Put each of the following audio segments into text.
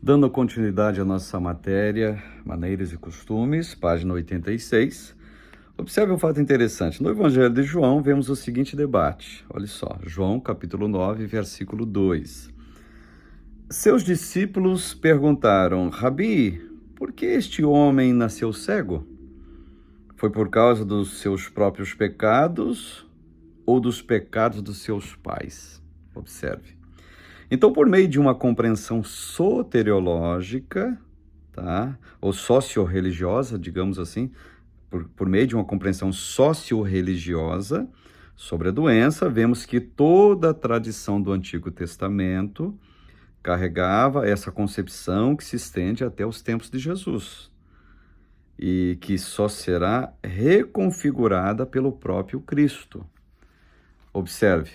Dando continuidade à nossa matéria, Maneiras e Costumes, página 86, observe um fato interessante. No Evangelho de João, vemos o seguinte debate. Olha só, João, capítulo 9, versículo 2. Seus discípulos perguntaram: Rabi, por que este homem nasceu cego? Foi por causa dos seus próprios pecados ou dos pecados dos seus pais? Observe. Então, por meio de uma compreensão soteriológica, tá? Ou socio-religiosa, digamos assim, por meio de uma compreensão socio-religiosa sobre a doença, vemos que toda a tradição do Antigo Testamento carregava essa concepção que se estende até os tempos de Jesus e que só será reconfigurada pelo próprio Cristo. Observe.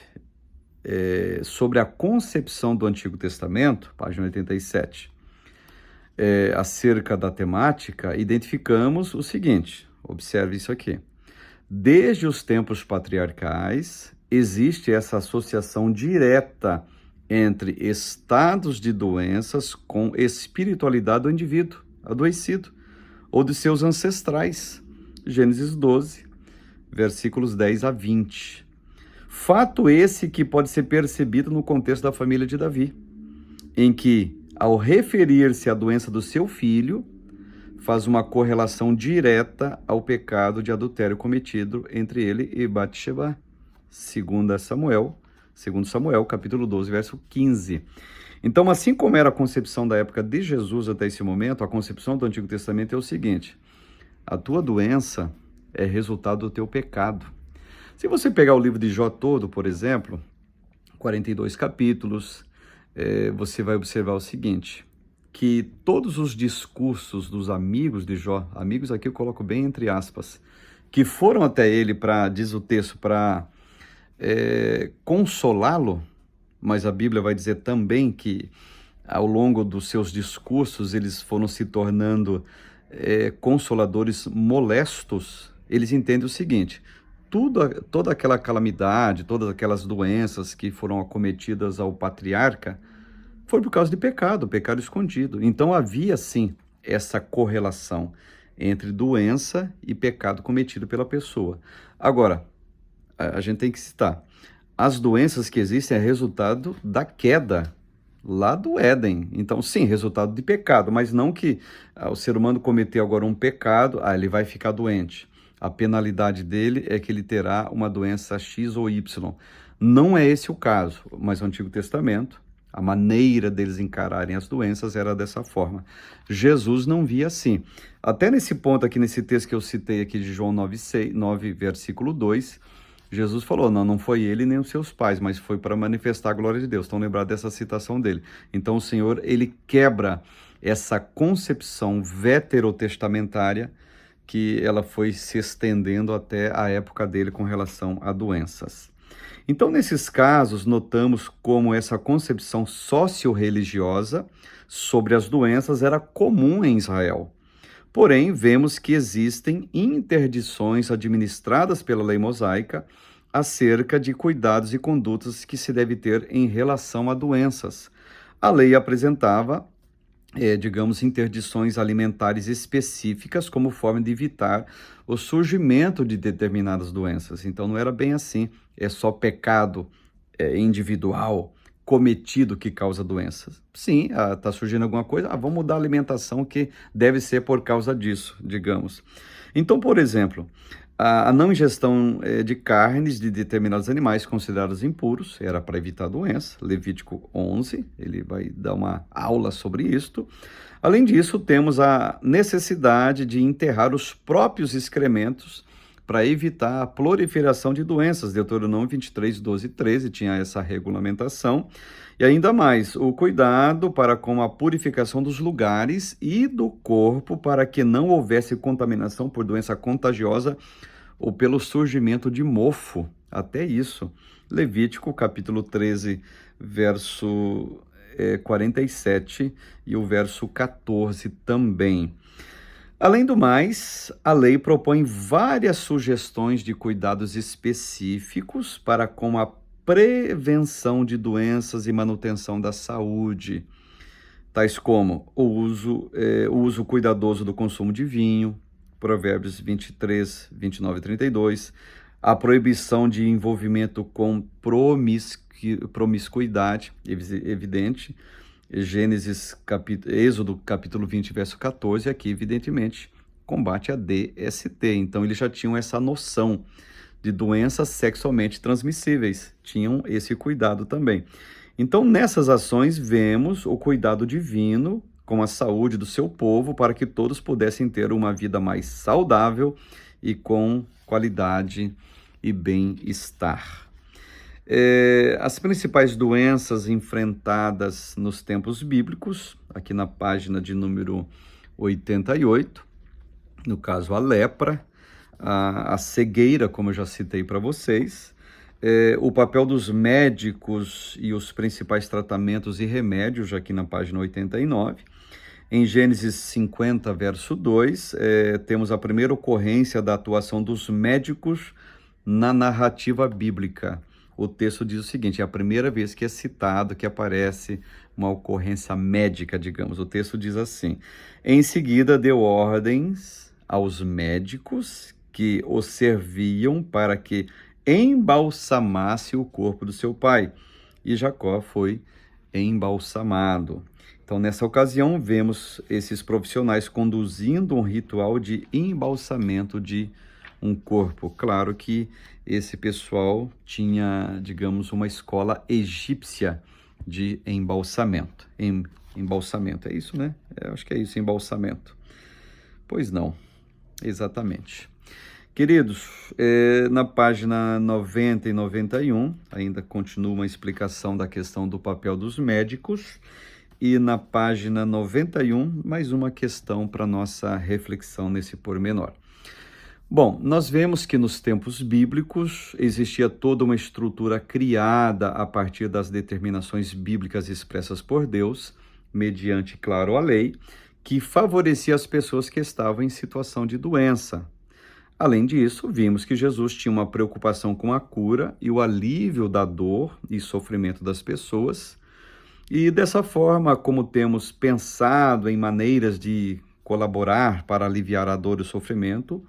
Sobre a concepção do Antigo Testamento, página 87, acerca da temática, identificamos o seguinte, observe isso aqui. Desde os tempos patriarcais, existe essa associação direta entre estados de doenças com espiritualidade do indivíduo adoecido ou de seus ancestrais. Gênesis 12, versículos 10 a 20. Fato esse que pode ser percebido no contexto da família de Davi, em que, ao referir-se à doença do seu filho, faz uma correlação direta ao pecado de adultério cometido entre ele e Batseba, segundo Samuel, capítulo 12, verso 15. Então, assim como era a concepção da época de Jesus até esse momento, a concepção do Antigo Testamento é o seguinte: a tua doença é resultado do teu pecado. Se você pegar o livro de Jó todo, por exemplo, 42 capítulos, você vai observar o seguinte, que todos os discursos dos amigos de Jó, amigos aqui eu coloco bem entre aspas, que foram até ele, diz o texto, para consolá-lo, mas a Bíblia vai dizer também que ao longo dos seus discursos eles foram se tornando consoladores molestos. Eles entendem o seguinte: toda aquela calamidade, todas aquelas doenças que foram acometidas ao patriarca, foi por causa de pecado escondido. Então havia sim essa correlação entre doença e pecado cometido pela pessoa. Agora, a gente tem que citar, as doenças que existem é resultado da queda lá do Éden. Então, sim, resultado de pecado, mas não que o ser humano cometeu agora um pecado, ele vai ficar doente. A penalidade dele é que ele terá uma doença X ou Y. Não é esse o caso, mas o Antigo Testamento, a maneira deles encararem as doenças era dessa forma. Jesus não via assim. Até nesse ponto aqui, nesse texto que eu citei aqui de João 9, versículo 2, Jesus falou, não foi ele nem os seus pais, mas foi para manifestar a glória de Deus. Estão lembrados dessa citação dele. Então o Senhor, ele quebra essa concepção veterotestamentária que ela foi se estendendo até a época dele com relação a doenças. Então, nesses casos, notamos como essa concepção socio-religiosa sobre as doenças era comum em Israel. Porém, vemos que existem interdições administradas pela lei mosaica acerca de cuidados e condutas que se deve ter em relação a doenças. A lei apresentava interdições alimentares específicas como forma de evitar o surgimento de determinadas doenças. Então não era bem assim, é só pecado individual cometido que causa doenças. Sim, está surgindo alguma coisa, vamos mudar a alimentação que deve ser por causa disso, digamos. Então, por exemplo, a não ingestão de carnes de determinados animais considerados impuros, era para evitar doença, Levítico 11, ele vai dar uma aula sobre isto. Além disso, temos a necessidade de enterrar os próprios excrementos para evitar a proliferação de doenças, Deuteronômio 23, 12 e 13 tinha essa regulamentação. E ainda mais, o cuidado para com a purificação dos lugares e do corpo para que não houvesse contaminação por doença contagiosa ou pelo surgimento de mofo, até isso. Levítico, capítulo 13, verso 47 e o verso 14 também. Além do mais, a lei propõe várias sugestões de cuidados específicos para com a prevenção de doenças e manutenção da saúde. tais como o uso cuidadoso do consumo de vinho, Provérbios 23, 29 e 32, a proibição de envolvimento com promiscuidade, evidente, Êxodo capítulo 20, verso 14, aqui evidentemente combate a DST, então eles já tinham essa noção de doenças sexualmente transmissíveis, tinham esse cuidado também. Então, nessas ações, vemos o cuidado divino com a saúde do seu povo para que todos pudessem ter uma vida mais saudável e com qualidade e bem-estar. As principais doenças enfrentadas nos tempos bíblicos, aqui na página de número 88, no caso a lepra, a cegueira, como eu já citei para vocês, o papel dos médicos e os principais tratamentos e remédios, aqui na página 89. Em Gênesis 50, verso 2, temos a primeira ocorrência da atuação dos médicos na narrativa bíblica. O texto diz o seguinte, é a primeira vez que é citado, que aparece uma ocorrência médica, digamos. O texto diz assim, em seguida deu ordens aos médicos que o serviam para que embalsamasse o corpo do seu pai. E Jacó foi embalsamado. Então, nessa ocasião, vemos esses profissionais conduzindo um ritual de embalsamento de um corpo. Claro que esse pessoal tinha, digamos, uma escola egípcia de embalsamento. Embalsamento, é isso, né? Acho que é isso, embalsamento. Pois não, exatamente. Queridos, na página 90 e 91, ainda continua uma explicação da questão do papel dos médicos, e na página 91, mais uma questão para nossa reflexão nesse pormenor. Bom, nós vemos que nos tempos bíblicos existia toda uma estrutura criada a partir das determinações bíblicas expressas por Deus, mediante, claro, a lei, que favorecia as pessoas que estavam em situação de doença. Além disso, vimos que Jesus tinha uma preocupação com a cura e o alívio da dor e sofrimento das pessoas. E dessa forma, como temos pensado em maneiras de colaborar para aliviar a dor e o sofrimento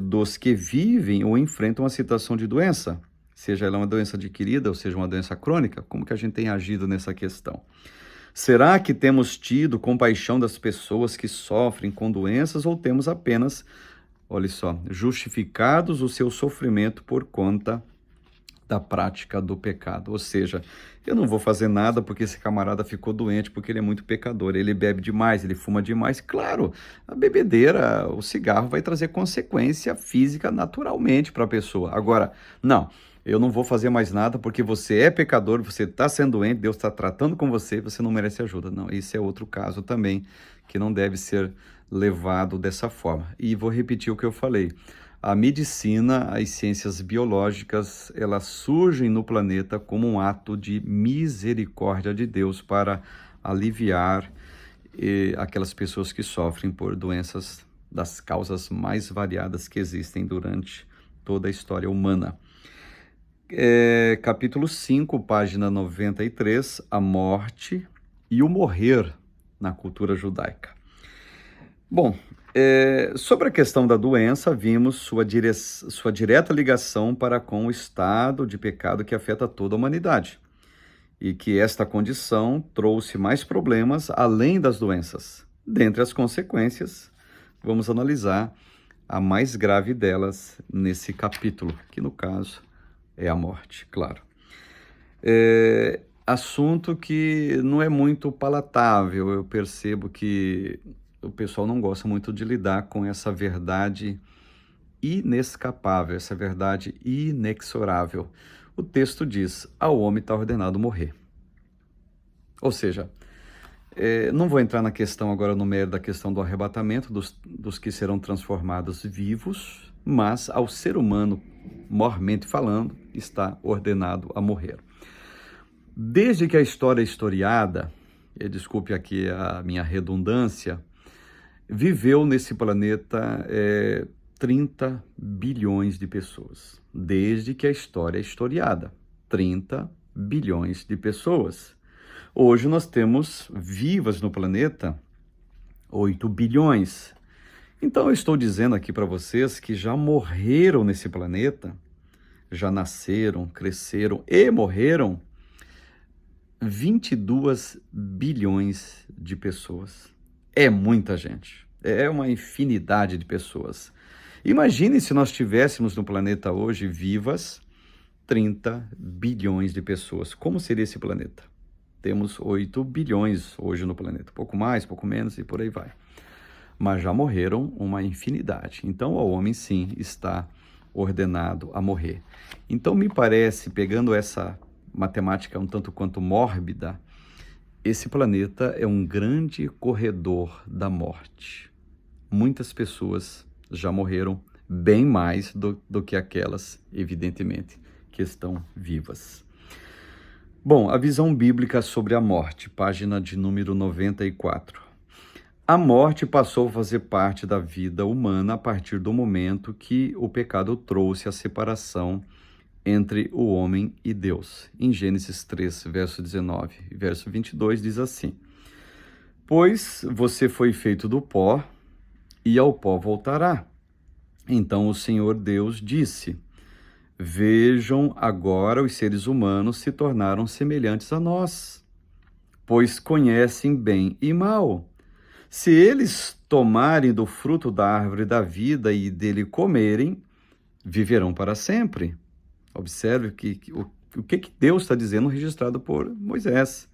dos que vivem ou enfrentam uma situação de doença, seja ela uma doença adquirida ou seja uma doença crônica, como que a gente tem agido nessa questão? Será que temos tido compaixão das pessoas que sofrem com doenças ou temos apenas, olha só, justificados o seu sofrimento por conta da prática do pecado? Ou seja, eu não vou fazer nada porque esse camarada ficou doente, porque ele é muito pecador, ele bebe demais, ele fuma demais. Claro, a bebedeira, o cigarro vai trazer consequência física naturalmente para a pessoa. Agora, não, eu não vou fazer mais nada porque você é pecador, você está sendo doente, Deus está tratando com você, você não merece ajuda. Não, esse é outro caso também que não deve ser levado dessa forma. E vou repetir o que eu falei. A medicina, as ciências biológicas, elas surgem no planeta como um ato de misericórdia de Deus para aliviar aquelas pessoas que sofrem por doenças das causas mais variadas que existem durante toda a história humana. Capítulo 5, página 93, a morte e o morrer na cultura judaica. Bom, sobre a questão da doença, vimos sua direta ligação para com o estado de pecado que afeta toda a humanidade e que esta condição trouxe mais problemas além das doenças. Dentre as consequências, vamos analisar a mais grave delas nesse capítulo, que no caso é a morte, claro. Assunto que não é muito palatável, eu percebo que o pessoal não gosta muito de lidar com essa verdade inescapável, essa verdade inexorável. O texto diz, ao homem está ordenado morrer. Ou seja, não vou entrar na questão agora, no mérito da questão do arrebatamento, dos que serão transformados vivos, mas ao ser humano, mormente falando, está ordenado a morrer. Desde que a história é historiada, desculpe aqui a minha redundância, viveu nesse planeta 30 bilhões de pessoas. Desde que a história é historiada, 30 bilhões de pessoas. Hoje nós temos vivas no planeta 8 bilhões. Então eu estou dizendo aqui para vocês que já morreram nesse planeta, já nasceram, cresceram e morreram 22 bilhões de pessoas. É muita gente, é uma infinidade de pessoas. Imagine se nós tivéssemos no planeta hoje vivas 30 bilhões de pessoas. Como seria esse planeta? Temos 8 bilhões hoje no planeta, pouco mais, pouco menos e por aí vai. Mas já morreram uma infinidade. Então o homem sim está ordenado a morrer. Então me parece, pegando essa matemática um tanto quanto mórbida, esse planeta é um grande corredor da morte. Muitas pessoas já morreram, bem mais do que aquelas, evidentemente, que estão vivas. Bom, a visão bíblica sobre a morte, página de número 94. A morte passou a fazer parte da vida humana a partir do momento que o pecado trouxe a separação entre o homem e Deus. Em Gênesis 3, verso 19 e verso 22 diz assim: Pois você foi feito do pó, e ao pó voltará. Então o Senhor Deus disse: Vejam, agora os seres humanos se tornaram semelhantes a nós, pois conhecem bem e mal. Se eles tomarem do fruto da árvore da vida e dele comerem, viverão para sempre. Observe o que Deus está dizendo, registrado por Moisés.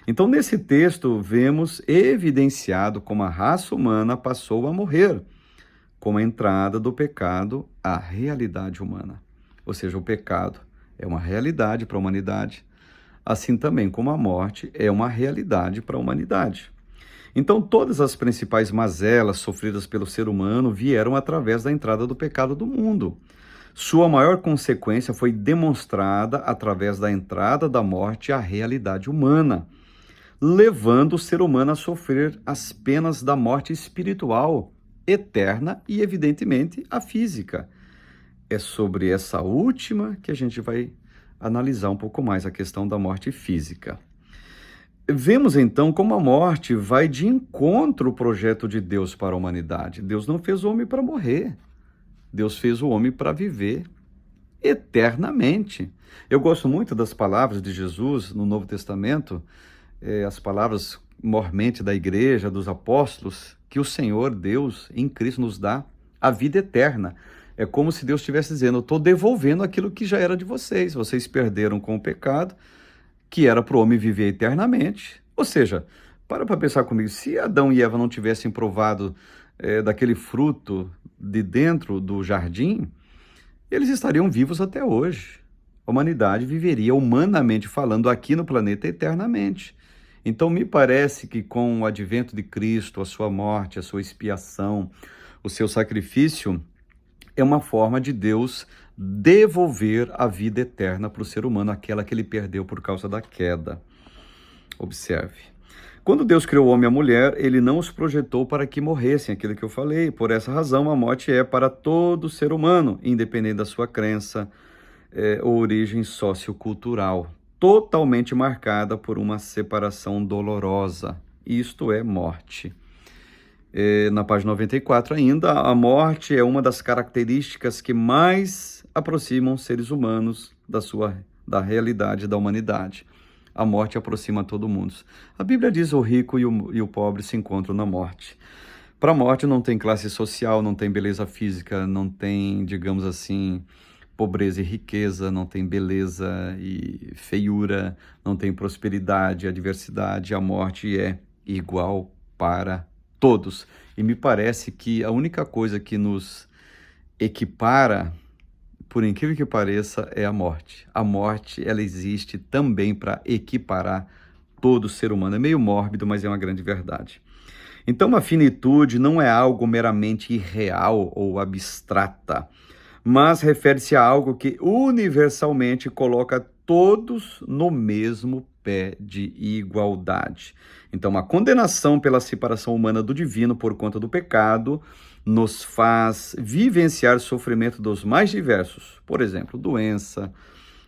Então, nesse texto, vemos evidenciado como a raça humana passou a morrer, com a entrada do pecado à realidade humana. Ou seja, o pecado é uma realidade para a humanidade, assim também como a morte é uma realidade para a humanidade. Então, todas as principais mazelas sofridas pelo ser humano vieram através da entrada do pecado do mundo. Sua maior consequência foi demonstrada através da entrada da morte à realidade humana, levando o ser humano a sofrer as penas da morte espiritual, eterna e, evidentemente, a física. É sobre essa última que a gente vai analisar um pouco mais a questão da morte física. Vemos então como a morte vai de encontro ao projeto de Deus para a humanidade. Deus não fez o homem para morrer. Deus fez o homem para viver eternamente. Eu gosto muito das palavras de Jesus no Novo Testamento, as palavras mormente da igreja, dos apóstolos, que o Senhor Deus em Cristo nos dá a vida eterna. É como se Deus estivesse dizendo: eu estou devolvendo aquilo que já era de vocês. Vocês perderam com o pecado, que era para o homem viver eternamente. Ou seja, para pensar comigo, se Adão e Eva não tivessem provado daquele fruto de dentro do jardim, eles estariam vivos até hoje. A humanidade viveria, humanamente falando, aqui no planeta eternamente. Então, me parece que com o advento de Cristo, a sua morte, a sua expiação, o seu sacrifício, é uma forma de Deus devolver a vida eterna para o ser humano, aquela que ele perdeu por causa da queda. Observe. Quando Deus criou o homem e a mulher, ele não os projetou para que morressem, aquilo que eu falei. Por essa razão, a morte é para todo ser humano, independente da sua crença ou origem sociocultural, totalmente marcada por uma separação dolorosa. Isto é morte. Na página 94 ainda, a morte é uma das características que mais aproximam seres humanos da realidade da humanidade. A morte aproxima todo mundo. A Bíblia diz: o rico e o pobre se encontram na morte. Para a morte não tem classe social, não tem beleza física, não tem, digamos assim, pobreza e riqueza, não tem beleza e feiura, não tem prosperidade, adversidade. A morte é igual para todos. E me parece que a única coisa que nos equipara, por incrível que pareça, é a morte. A morte, ela existe também para equiparar todo ser humano. É meio mórbido, mas é uma grande verdade. Então, a finitude não é algo meramente irreal ou abstrata, mas refere-se a algo que universalmente coloca todos no mesmo pé de igualdade. Então, a condenação pela separação humana do divino por conta do pecado nos faz vivenciar sofrimento dos mais diversos, por exemplo, doença,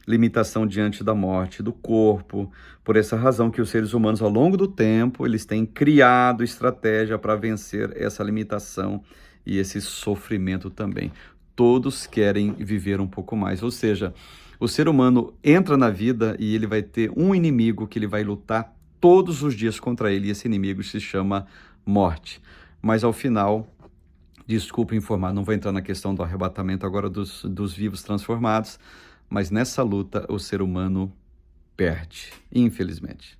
limitação diante da morte do corpo. Por essa razão que os seres humanos, ao longo do tempo, eles têm criado estratégia para vencer essa limitação e esse sofrimento também. Todos querem viver um pouco mais, ou seja, o ser humano entra na vida e ele vai ter um inimigo que ele vai lutar todos os dias contra ele, e esse inimigo se chama morte. Mas ao final, desculpe informar, não vou entrar na questão do arrebatamento agora dos vivos transformados, mas nessa luta o ser humano perde, infelizmente.